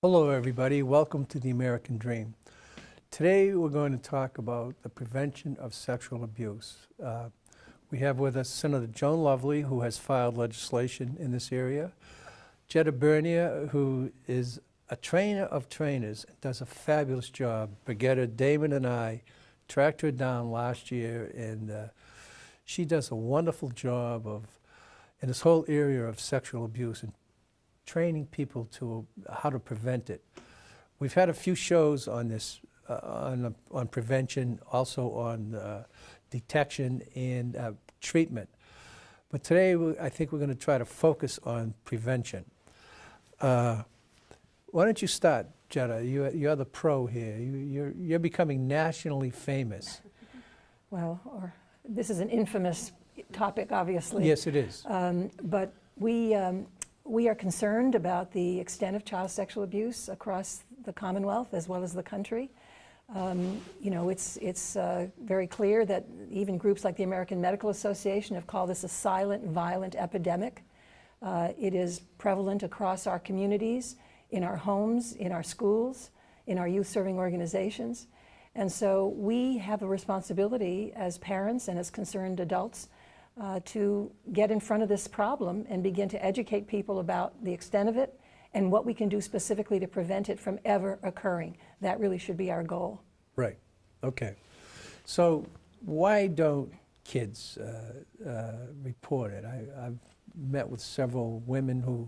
Hello everybody, welcome to the American Dream. Today we're going to talk about the prevention of sexual abuse. We have with us Senator Joan Lovely, who has filed legislation in this area, Jetta Bernier, who is a trainer of trainers and does a fabulous job. Birgitta Damon and I tracked her down last year, and she does a wonderful job in this whole area of sexual abuse and training people to how to prevent it. We've had a few shows on this, on prevention, also on detection and treatment. But today, I think we're going to try to focus on prevention. Why don't you start, Jetta? You're the pro here. You're becoming nationally famous. Well, this is an infamous topic, obviously. Yes, it is. But we are concerned about the extent of child sexual abuse across the Commonwealth as well as the country. It's very clear that even groups like the American Medical Association have called this a silent, violent epidemic. It is prevalent across our communities, in our homes, in our schools, in our youth-serving organizations. And so we have a responsibility as parents and as concerned adults to get in front of this problem and begin to educate people about the extent of it and what we can do specifically to prevent it from ever occurring. That really should be our goal. Right. Okay. So why don't kids report it? I've met with several women who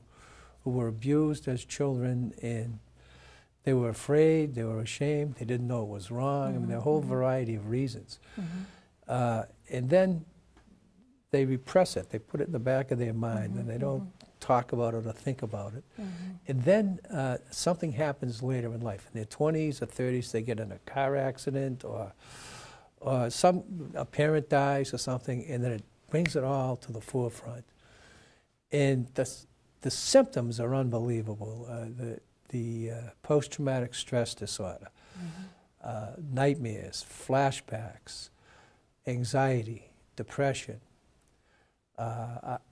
were abused as children, and they were afraid, they were ashamed, they didn't know it was wrong. I mean, there are a whole variety of reasons. And then they repress it. They put it in the back of their mind, and they don't talk about it or think about it. And then something happens later in life. In their 20s or 30s, they get in a car accident, or a parent dies or something, and then it brings it all to the forefront. And the symptoms are unbelievable. The post-traumatic stress disorder, nightmares, flashbacks, anxiety, depression,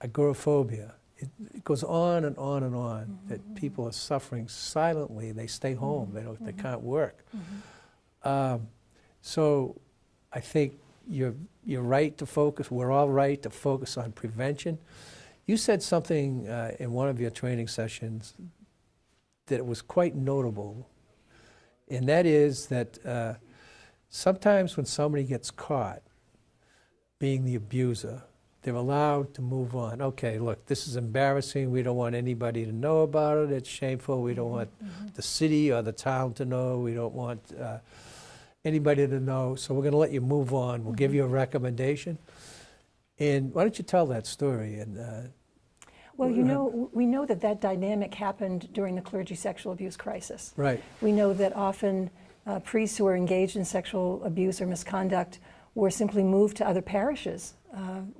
agoraphobia. It goes on and on and on, that people are suffering silently. They stay home. They can't work. So I think you're right to focus. We're all right to focus on prevention. You said something in one of your training sessions that was quite notable, and that is that sometimes when somebody gets caught being the abuser, they're allowed to move on. Okay, look, this is embarrassing. We don't want anybody to know about it. It's shameful. We don't want the city or the town to know. We don't want anybody to know. So we're going to let you move on. We'll give you a recommendation. And why don't you tell that story? And well, we know that dynamic happened during the clergy sexual abuse crisis. Right. We know that often priests who are engaged in sexual abuse or misconduct were simply moved to other parishes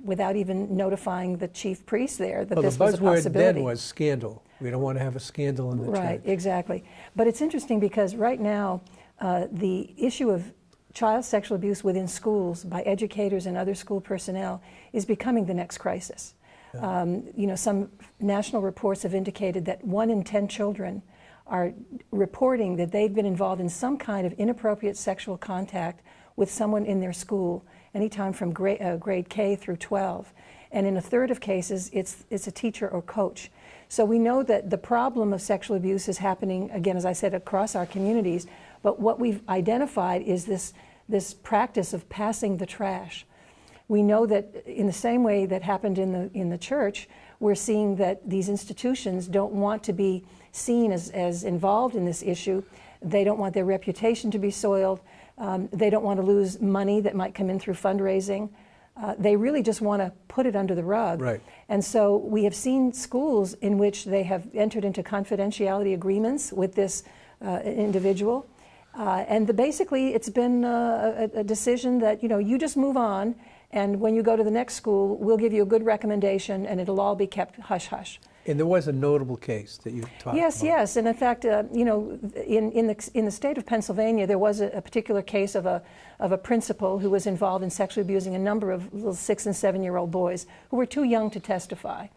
without even notifying the chief priest there that this was a possibility. The buzzword then was scandal. We don't want to have a scandal in the church. Right, exactly. But it's interesting because right now the issue of child sexual abuse within schools by educators and other school personnel is becoming the next crisis. Some national reports have indicated that 1 in 10 children are reporting that they've been involved in some kind of inappropriate sexual contact with someone in their school, anytime from grade K through 12. And in a third of cases, it's a teacher or coach. So we know that the problem of sexual abuse is happening, again, as I said, across our communities. But what we've identified is this practice of passing the trash. We know that in the same way that happened in the church, we're seeing that these institutions don't want to be seen as involved in this issue. They don't want their reputation to be soiled. They don't want to lose money that might come in through fundraising. They really just want to put it under the rug. Right. And so we have seen schools in which they have entered into confidentiality agreements with this individual. And basically it's been a decision that, you just move on, and when you go to the next school, we'll give you a good recommendation, and it'll all be kept hush-hush. And there was a notable case that you talked about. Yes, and in fact, in the state of Pennsylvania, there was a particular case of a principal who was involved in sexually abusing a number of little 6- and 7-year-old boys who were too young to testify.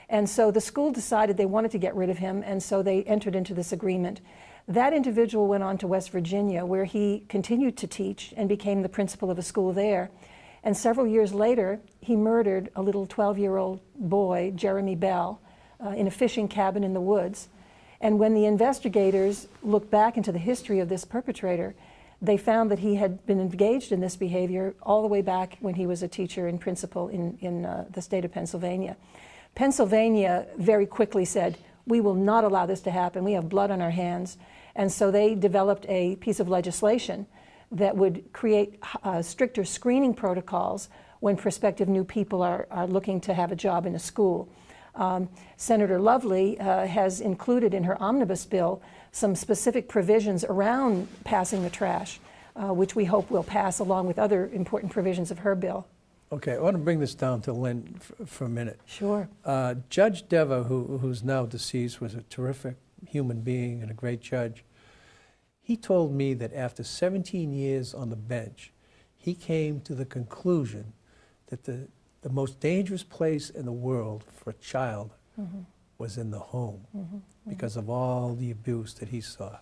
And so the school decided they wanted to get rid of him, and so they entered into this agreement. That individual went on to West Virginia, where he continued to teach and became the principal of a school there. And several years later, he murdered a little 12-year-old boy, Jeremy Bell, in a fishing cabin in the woods. And when the investigators looked back into the history of this perpetrator, they found that he had been engaged in this behavior all the way back when he was a teacher and principal in the state of Pennsylvania. Pennsylvania very quickly said, we will not allow this to happen. We have blood on our hands. And so they developed a piece of legislation that would create stricter screening protocols when prospective new people are looking to have a job in a school. Senator Lovely has included in her omnibus bill some specific provisions around passing the trash, which we hope will pass along with other important provisions of her bill. Okay, I want to bring this down to Lynn for a minute. Sure. Judge Dever, who's now deceased, was a terrific human being and a great judge. He told me that after 17 years on the bench, he came to the conclusion that the most dangerous place in the world for a child was in the home because of all the abuse that he saw.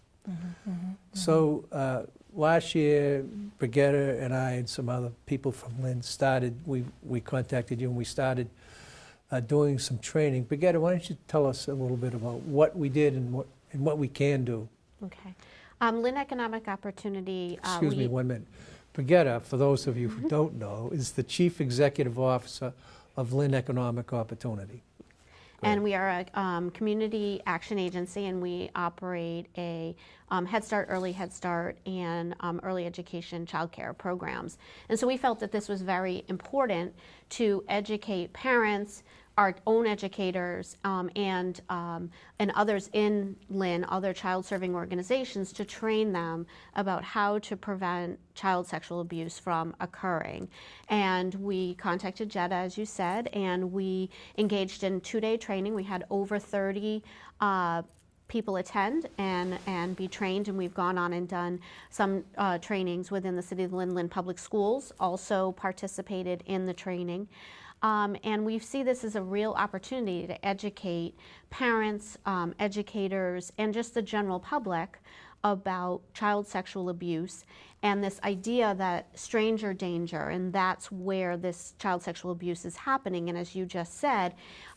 So last year, Birgitta and I and some other people from Lynn started, we contacted you and we started doing some training. Birgitta, why don't you tell us a little bit about what we did and what we can do? Okay. Lynn Economic Opportunity. Excuse me 1 minute. Birgitta, for those of you who don't know, is the Chief Executive Officer of Lynn Economic Opportunity. And we are a community action agency, and we operate a Head Start, Early Head Start, and early education child care programs. And so we felt that this was very important to educate parents, our own educators, and others in Lynn, other child-serving organizations, to train them about how to prevent child sexual abuse from occurring. And we contacted Jetta, as you said, and we engaged in 2-day training. We had over 30 people attend and be trained, and we've gone on and done some trainings within the City of Lynn Public Schools, also participated in the training. And we see this as a real opportunity to educate parents, educators, and just the general public about child sexual abuse and this idea that stranger danger, and that's where this child sexual abuse is happening. And as you just said,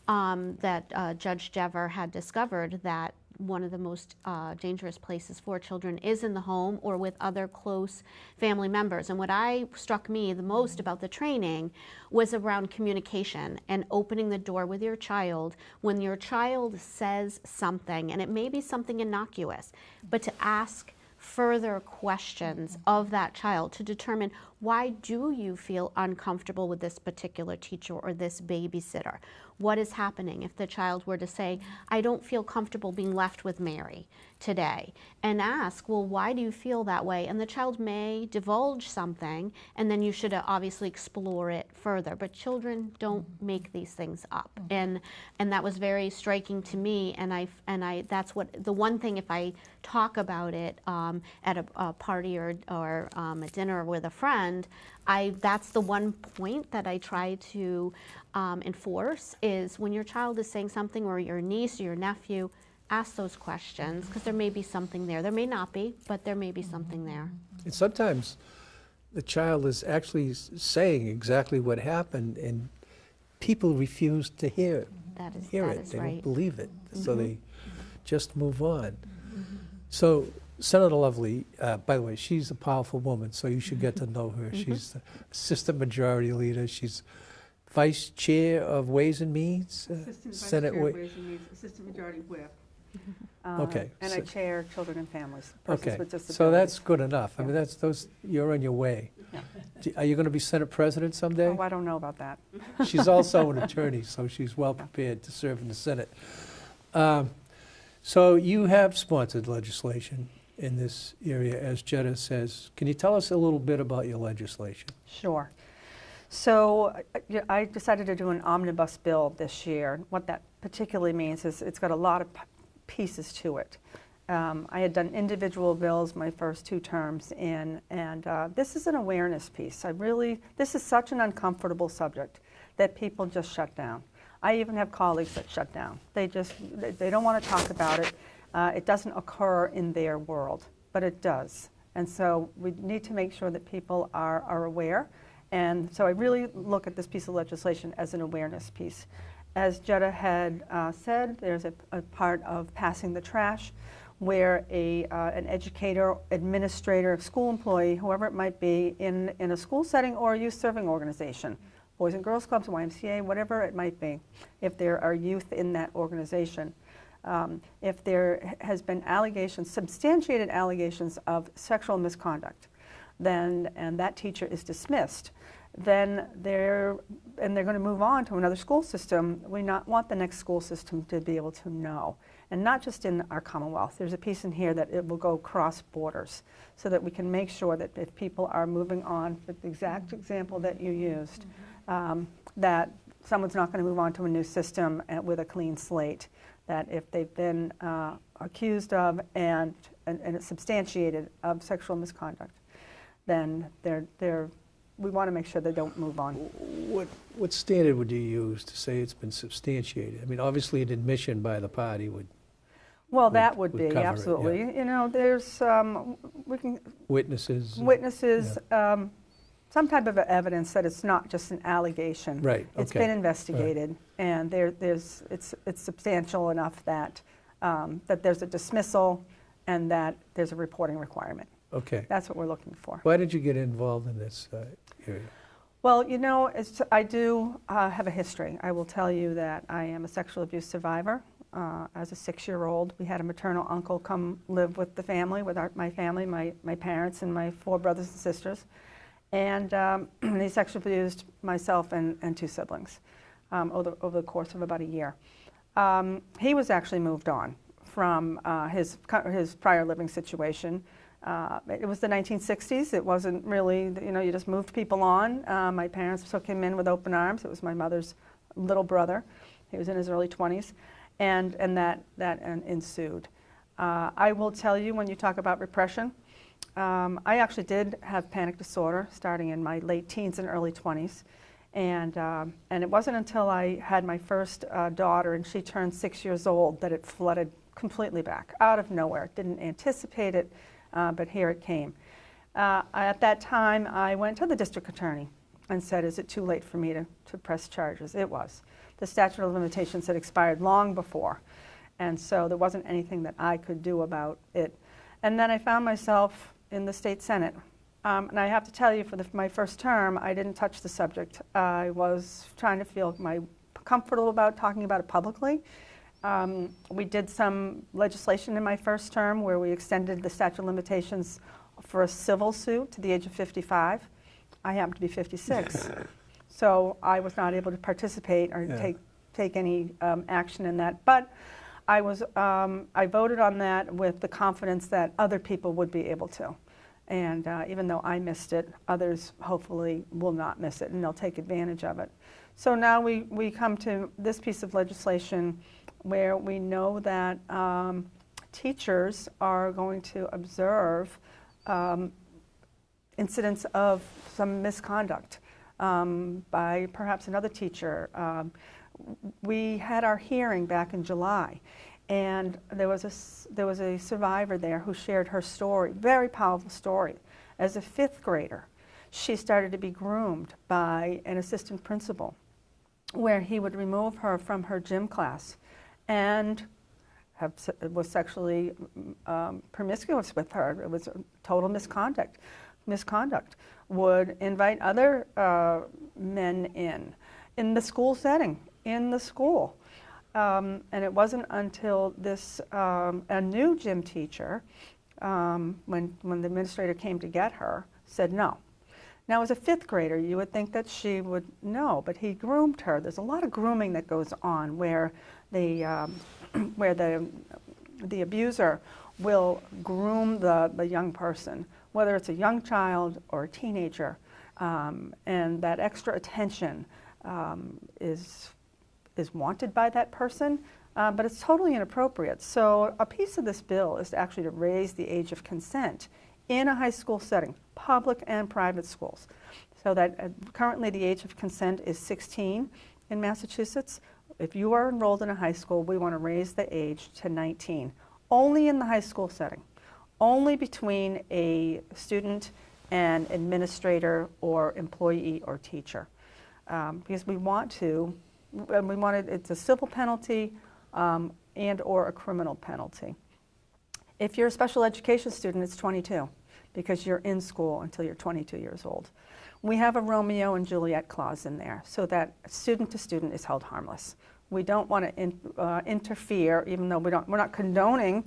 that Judge Dever had discovered that one of the most dangerous places for children is in the home or with other close family members. And what struck me the most about the training was around communication and opening the door with your child when your child says something, and it may be something innocuous, but to ask further questions of that child to determine, why do you feel uncomfortable with this particular teacher or this babysitter? What is happening? If the child were to say, I don't feel comfortable being left with Mary today, and ask, well, why do you feel that way? And the child may divulge something, and then you should obviously explore it further. But children don't make these things up, and that was very striking to me. And I that's what the one thing, if I talk about it at a party or a dinner with a friend, that's the one point that I try to enforce, is when your child is saying something, or your niece or your nephew, ask those questions, because there may be something there. There may not be, but there may be something there. And sometimes the child is actually saying exactly what happened, and people refuse to hear it. That is They right. don't believe it, so they just move on. So Senator Lovely, by the way, she's a powerful woman, so you should get to know her. She's the Assistant Majority Leader. She's Vice Chair of Ways and Means, Assistant Senate Vice Chair of Ways and Means, Assistant Majority Whip. Okay. And I so- chair Children and Families, Okay, persons with disabilities. so that's good enough. I Yeah. mean, you're on your way. Yeah. Are you going to be Senate President someday? Oh, I don't know about that. She's also an attorney, so she's well prepared to serve in the Senate. So you have sponsored legislation in this area, as Jetta says. Can you tell us a little bit about your legislation? Sure. So I decided to do an omnibus bill this year. What that particularly means is it's got a lot of pieces to it. I had done individual bills my first 2 terms in, and this is an awareness piece. This is such an uncomfortable subject that people just shut down. I even have colleagues that shut down. They don't want to talk about it. It doesn't occur in their world, but it does. And so we need to make sure that people are aware. And so I really look at this piece of legislation as an awareness piece. As Jetta had said, there's a part of passing the trash where an educator, administrator, school employee, whoever it might be in a school setting or a youth serving organization, Boys and Girls Clubs, YMCA, whatever it might be, if there are youth in that organization, if there has been allegations, substantiated allegations of sexual misconduct, then, and that teacher is dismissed, then they're going to move on to another school system. We not want the next school system to be able to know. And not just in our Commonwealth. There's a piece in here that it will go cross borders so that we can make sure that if people are moving on, with the exact example that you used, that someone's not going to move on to a new system with a clean slate. That if they've been accused of and it's substantiated of sexual misconduct, then we want to make sure they don't move on. What standard would you use to say it's been substantiated? I mean, obviously an admission by the party would. Well, that would be, cover absolutely. It, yeah. You know, there's witnesses. Yeah. Some type of evidence that it's not just an allegation. Right. It's been investigated, and it's substantial enough that that there's a dismissal and that there's a reporting requirement. Okay. That's what we're looking for. Why did you get involved in this area? Well, you know, I do have a history. I will tell you that I am a sexual abuse survivor. As a 6-year-old, we had a maternal uncle come live with the family, with my family, my parents and my 4 brothers and sisters. And he sexually abused myself and 2 siblings over the course of about a year. He was actually moved on from his prior living situation. It was the 1960s. It wasn't really, you know, you just moved people on. My parents took him in with open arms. It was my mother's little brother. He was in his early 20s, and that ensued. I will tell you, when you talk about repression, I actually did have panic disorder starting in my late teens and early 20s. And it wasn't until I had my first daughter and she turned 6 years old that it flooded completely back, out of nowhere. Didn't anticipate it, but here it came. At that time, I went to the district attorney and said, is it too late for me to press charges? It was. The statute of limitations had expired long before, and so there wasn't anything that I could do about it. And then I found myself in the state Senate. And I have to tell you, for my first term, I didn't touch the subject. I was trying to feel comfortable about talking about it publicly. We did some legislation in my first term where we extended the statute of limitations for a civil suit to the age of 55. I happen to be 56. So I was not able to participate or take any action in that. But I voted on that with the confidence that other people would be able to. And even though I missed it, others hopefully will not miss it and they'll take advantage of it. So now we come to this piece of legislation where we know that teachers are going to observe incidents of some misconduct by perhaps another teacher. We had our hearing back in July, and there was a survivor there who shared her story, very powerful story. As a 5th grader, she started to be groomed by an assistant principal, where he would remove her from her gym class and was sexually promiscuous with her. It was total misconduct. Would invite other men in the school setting, in the school. And it wasn't until a new gym teacher, when the administrator came to get her, said no. Now, as a 5th grader, you would think that she would know, but he groomed her. There's a lot of grooming that goes on where the abuser will groom the young person, whether it's a young child or a teenager, and that extra attention is wanted by that person, but it's totally inappropriate. So a piece of this bill is actually to raise the age of consent in a high school setting, public and private schools, so that currently the age of consent is 16 in Massachusetts. If you are enrolled in a high school, we want to raise the age to 19, only in the high school setting, only between a student and administrator or employee or teacher. Because we want it's a civil penalty and or a criminal penalty. If you're a special education student, it's 22 because you're in school until you're 22 years old. We have a Romeo and Juliet clause in there so that student to student is held harmless. We don't want to interfere, even though we're not condoning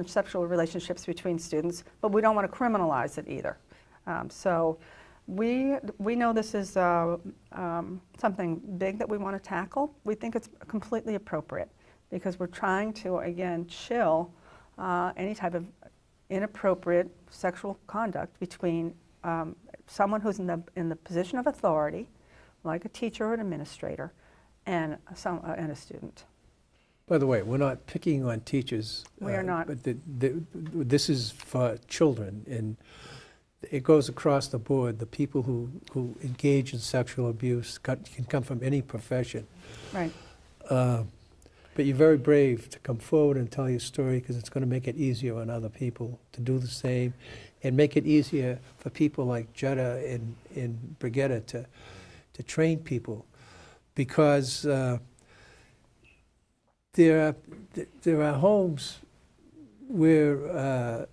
sexual relationships between students, but we don't want to criminalize it either. So we know this is something big that we want to tackle. We think it's completely appropriate because we're trying to, again, chill any type of inappropriate sexual conduct between someone who's in the position of authority, like a teacher or an administrator, and a student. By the way, we're not picking on teachers. We are not. But this is for children, and it goes across the board. The people who engage in sexual abuse can come from any profession. Right. But you're very brave to come forward and tell your story because it's going to make it easier on other people to do the same and make it easier for people like Jetta and Birgitta to train people because there are homes where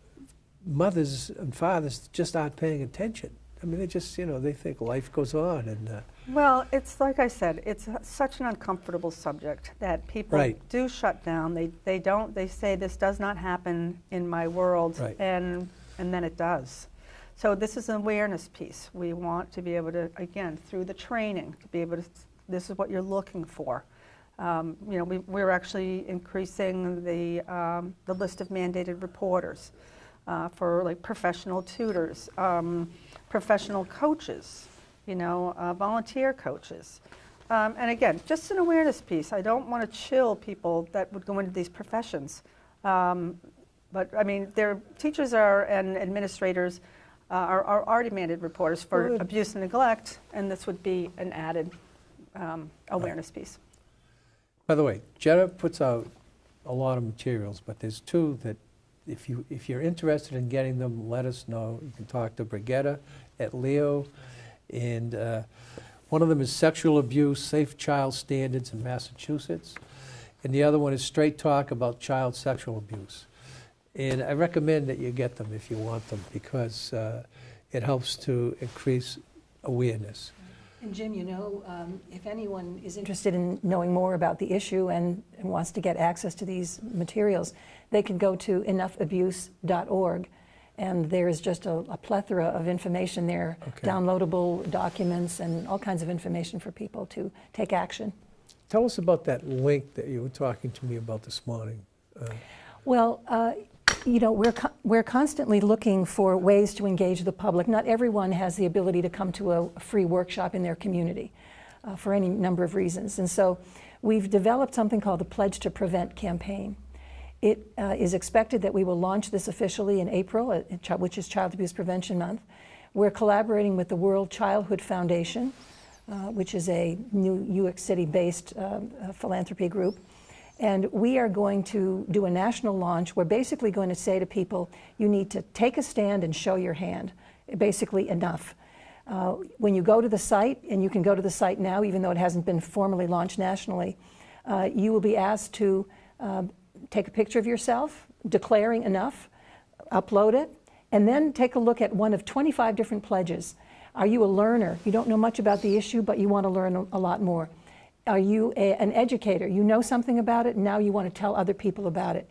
mothers and fathers just aren't paying attention. I mean, they just, they think life goes on. And well, it's like I said, it's such an uncomfortable subject that people do shut down. They say this does not happen in my world, and then it does. So this is an awareness piece. We want to be able to, again, through the training, to be able to, this is what you're looking for. We're actually increasing the list of mandated reporters for like professional tutors, professional coaches, volunteer coaches. And again, just an awareness piece. I don't want to chill people that would go into these professions. But I mean, their teachers and administrators are already mandated reporters for abuse and neglect, and this would be an added awareness piece. By the way, Jetta puts out a lot of materials, but there's two that if you're interested in getting them, let us know. You can talk to Birgitta at Leo, and one of them is Sexual Abuse, Safe Child Standards in Massachusetts, and the other one is Straight Talk About Child Sexual Abuse. And I recommend that you get them if you want them because it helps to increase awareness. And Jim, if anyone is interested in knowing more about the issue and wants to get access to these materials, they can go to enoughabuse.org, and there's just a plethora of information there, downloadable documents and all kinds of information for people to take action. Tell us about that link that you were talking to me about this morning. Well, we're constantly looking for ways to engage the public. Not everyone has the ability to come to a free workshop in their community for any number of reasons. And so we've developed something called the Pledge to Prevent campaign. It is expected that we will launch this officially in April, which is Child Abuse Prevention Month. We're collaborating with the World Childhood Foundation, which is a New York City-based philanthropy group. And we are going to do a national launch. We're basically going to say to people, you need to take a stand and show your hand. Basically, enough. When you go to the site, and you can go to the site now, even though it hasn't been formally launched nationally, you will be asked to take a picture of yourself, declaring enough, upload it, and then take a look at one of 25 different pledges. Are you a learner? You don't know much about the issue, but you want to learn a lot more. Are you an educator? You know something about it, and now you want to tell other people about it.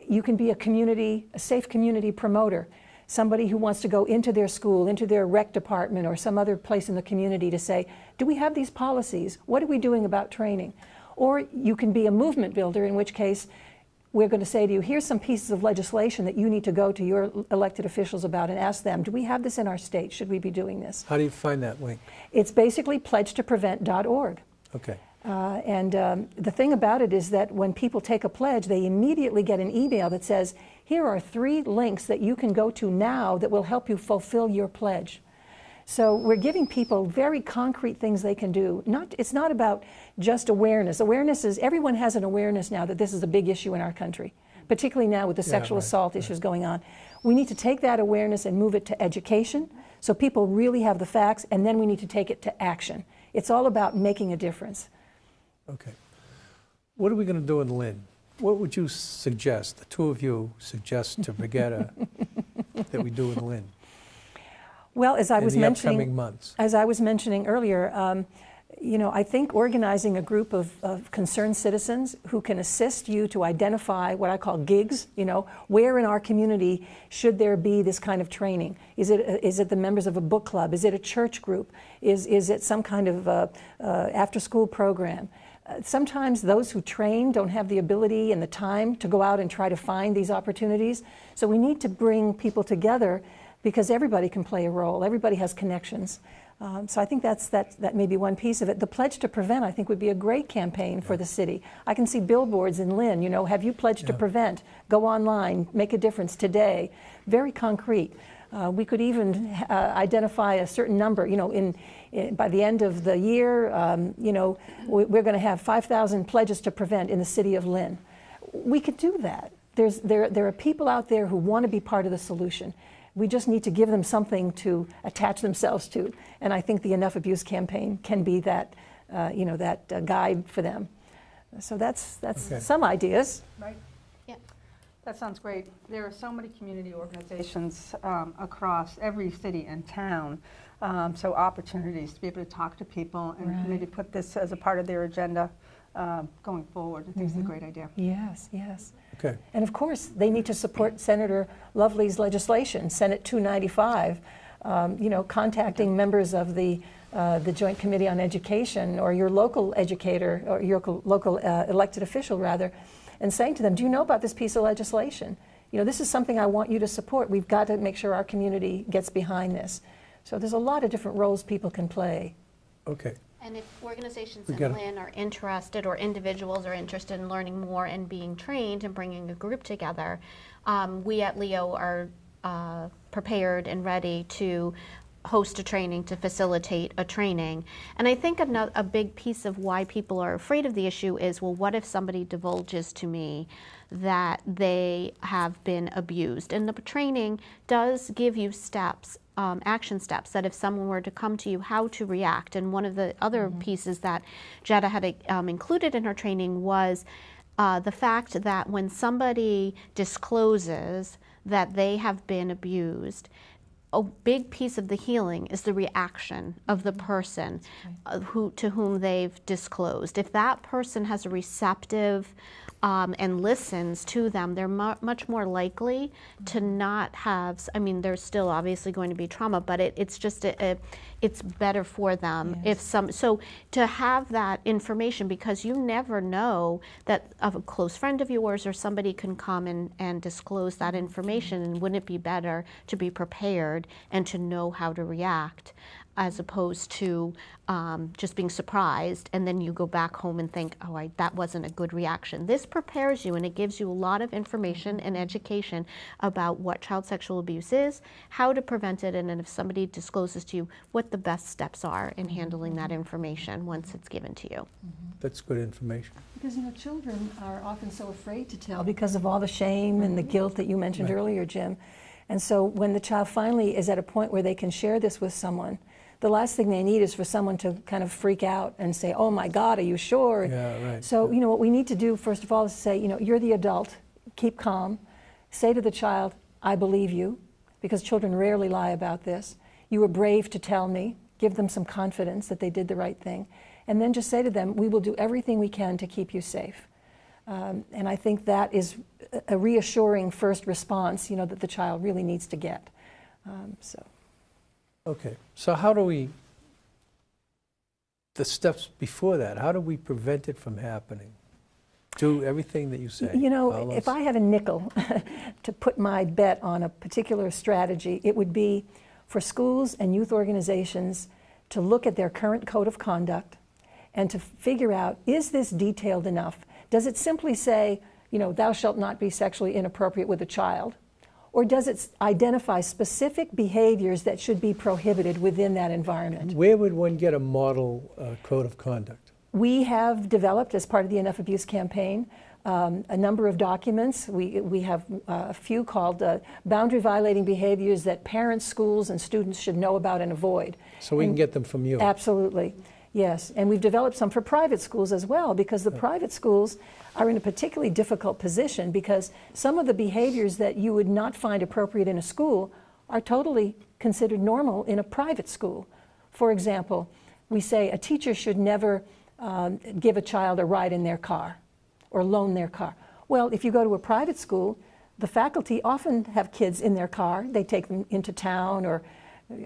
You can be a safe community promoter, somebody who wants to go into their school, into their rec department, or some other place in the community to say, do we have these policies? What are we doing about training? Or you can be a movement builder, in which case we're going to say to you, here's some pieces of legislation that you need to go to your elected officials about and ask them, do we have this in our state? Should we be doing this? How do you find that link? It's basically pledgetoprevent.org. Okay. The thing about it is that when people take a pledge, they immediately get an email that says, here are 3 links that you can go to now that will help you fulfill your pledge. So we're giving people very concrete things they can do. It's not about just awareness. Awareness is, everyone has an awareness now that this is a big issue in our country, particularly now with the sexual assault issues going on. We need to take that awareness and move it to education so people really have the facts, and then we need to take it to action. It's all about making a difference. Okay. What are we going to do in Lynn? What would you suggest, the two of you suggest to Birgitta that we do in Lynn? Well, as I was mentioning, upcoming months? As I was mentioning earlier, you know, I think organizing a group of concerned citizens who can assist you to identify what I call gigs, you know, where in our community should there be this kind of training? Is it the members of a book club? Is it a church group? Is it some kind of after-school program? Sometimes those who train don't have the ability and the time to go out and try to find these opportunities. So we need to bring people together because everybody can play a role. Everybody has connections. So I think that may be one piece of it. The Pledge to Prevent, I think, would be a great campaign for the city. I can see billboards in Lynn, you know, have you pledged to prevent? Go online, make a difference today. Very concrete. We could even identify a certain number, you know, by the end of the year, you know, we're going to have 5,000 pledges to prevent in the city of Lynn. We could do that. There are people out there who want to be part of the solution. We just need to give them something to attach themselves to. And I think the Enough Abuse campaign can be that, you know, that guide for them. So that's some ideas. Right. Yeah. That sounds great. There are so many community organizations across every city and town. So opportunities to be able to talk to people and maybe put this as a part of their agenda going forward. I think it's a great idea. Yes, yes. Okay. And of course, they need to support Senator Lovely's legislation, Senate 295, you know, contacting members of the Joint Committee on Education or your local educator or your local elected official, rather, and saying to them, do you know about this piece of legislation? You know, this is something I want you to support. We've got to make sure our community gets behind this. So there's a lot of different roles people can play. Okay. And if organizations in Lynn are interested, or individuals are interested in learning more and being trained and bringing a group together, we at LEO are prepared and ready to host a training, to facilitate a training. And I think a big piece of why people are afraid of the issue is, well, what if somebody divulges to me that they have been abused? And the training does give you steps, action steps, that if someone were to come to you, how to react. And one of the other pieces that Jetta had included in her training was the fact that when somebody discloses that they have been abused, a big piece of the healing is the reaction of the person to whom they've disclosed. If that person has a receptive and listens to them, they're much more likely to not have, I mean, there's still obviously going to be trauma, but it's just, it's better for them if so to have that information, because you never know that a close friend of yours or somebody can come and disclose that information, and wouldn't it be better to be prepared and to know how to react, as opposed to just being surprised and then you go back home and think, oh, that wasn't a good reaction. This prepares you, and it gives you a lot of information and education about what child sexual abuse is, how to prevent it, and then if somebody discloses to you, what the best steps are in handling that information once it's given to you. That's good information. Because, you know, children are often so afraid to tell because of all the shame and the guilt that you mentioned earlier, Jim. And so when the child finally is at a point where they can share this with someone, the last thing they need is for someone to kind of freak out and say, oh my God, are you sure? Yeah, right. So, you know, what we need to do, first of all, is say, you know, you're the adult, keep calm. Say to the child, I believe you, because children rarely lie about this. You were brave to tell me. Give them some confidence that they did the right thing. And then just say to them, we will do everything we can to keep you safe. And I think that is a reassuring first response, you know, that the child really needs to get. Okay, so how do we, the steps before that, how do we prevent it from happening? Do everything that you say. You know, if I had a nickel to put my bet on a particular strategy, it would be for schools and youth organizations to look at their current code of conduct and to figure out, is this detailed enough? Does it simply say, you know, thou shalt not be sexually inappropriate with a child? or does it identify specific behaviors that should be prohibited within that environment? Where would one get a model code of conduct? We have developed, as part of the Enough Abuse campaign, a number of documents. We have a few called boundary violating behaviors that parents, schools, and students should know about and avoid. So we can get them from you? Absolutely, yes. And we've developed some for private schools as well, because the private schools are in a particularly difficult position, because some of the behaviors that you would not find appropriate in a school are totally considered normal in a private school. For example, we say a teacher should never give a child a ride in their car or loan their car. Well, if you go to a private school, the faculty often have kids in their car. They take them into town or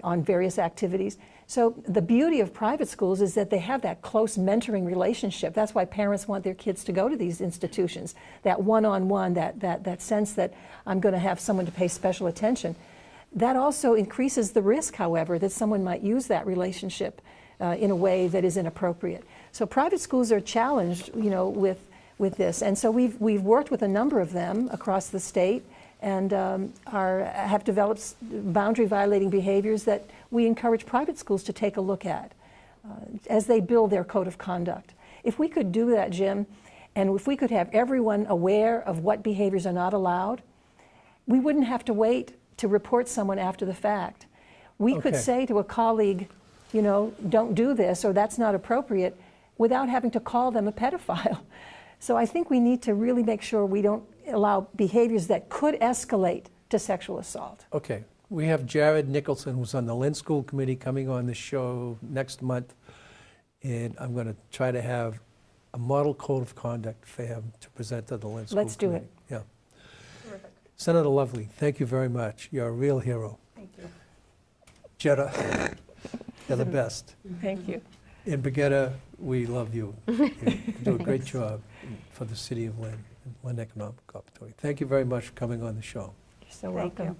on various activities. So the beauty of private schools is that they have that close mentoring relationship. That's why parents want their kids to go to these institutions, that one-on-one, that sense that I'm going to have someone to pay special attention. That also increases the risk, however, that someone might use that relationship in a way that is inappropriate. So private schools are challenged, with this, and so we've worked with a number of them across the state, and have developed boundary violating behaviors that we encourage private schools to take a look at as they build their code of conduct. If we could do that, Jim, and if we could have everyone aware of what behaviors are not allowed, we wouldn't have to wait to report someone after the fact. We could say to a colleague, don't do this, or that's not appropriate, without having to call them a pedophile. So I think we need to really make sure we don't allow behaviors that could escalate to sexual assault. Okay. We have Jared Nicholson, who's on the Lynn School Committee, coming on the show next month, and I'm going to try to have a model code of conduct for him to present to the Lynn School Let's do Committee. it. Yeah. Terrific. Senator Lovely, thank you very much. You're a real hero. Thank you. Jetta, you're the best. Thank you. And Birgitta, we love you. You do a great job for the city of Lynn and Lynn Economic Opportunity. Thank you very much for coming on the show. You're so Thank welcome. you.